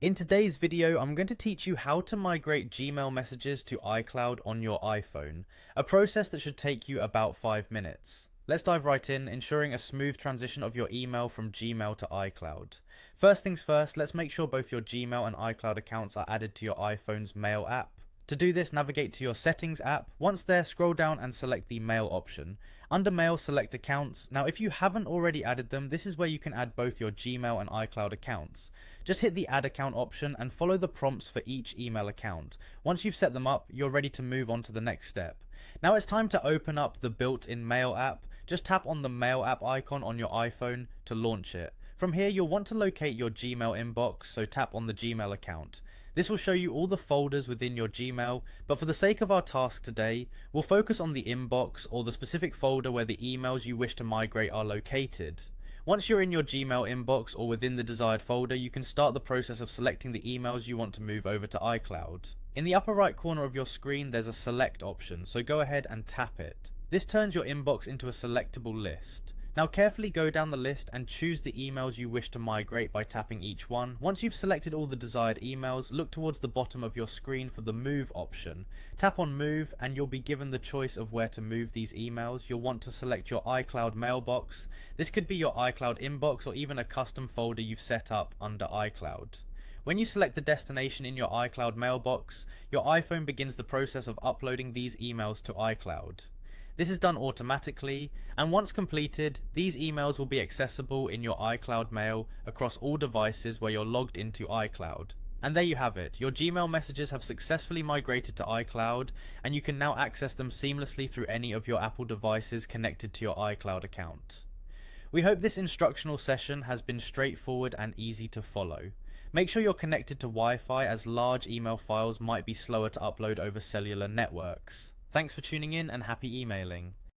In today's video, I'm going to teach you how to migrate Gmail messages to iCloud on your iPhone, a process that should take you about 5 minutes. Let's dive right in, ensuring a smooth transition of your email from Gmail to iCloud. First things first, let's make sure both your Gmail and iCloud accounts are added to your iPhone's Mail app. To do this, navigate to your Settings app. Once there, scroll down and select the Mail option. Under Mail, select Accounts. Now, if you haven't already added them, this is where you can add both your Gmail and iCloud accounts. Just hit the Add Account option and follow the prompts for each email account. Once you've set them up, you're ready to move on to the next step. Now it's time to open up the built-in Mail app. Just tap on the Mail app icon on your iPhone to launch it. From here, you'll want to locate your Gmail inbox, so tap on the Gmail account. This will show you all the folders within your Gmail, but for the sake of our task today, we'll focus on the inbox or the specific folder where the emails you wish to migrate are located. Once you're in your Gmail inbox or within the desired folder, you can start the process of selecting the emails you want to move over to iCloud. In the upper right corner of your screen, there's a select option, so go ahead and tap it. This turns your inbox into a selectable list. Now carefully go down the list and choose the emails you wish to migrate by tapping each one. Once you've selected all the desired emails, look towards the bottom of your screen for the Move option. Tap on Move and you'll be given the choice of where to move these emails. You'll want to select your iCloud mailbox. This could be your iCloud inbox or even a custom folder you've set up under iCloud. When you select the destination in your iCloud mailbox, your iPhone begins the process of uploading these emails to iCloud. This is done automatically, and once completed, these emails will be accessible in your iCloud Mail across all devices where you're logged into iCloud. And there you have it, your Gmail messages have successfully migrated to iCloud, and you can now access them seamlessly through any of your Apple devices connected to your iCloud account. We hope this instructional session has been straightforward and easy to follow. Make sure you're connected to Wi-Fi, as large email files might be slower to upload over cellular networks. Thanks for tuning in and happy emailing.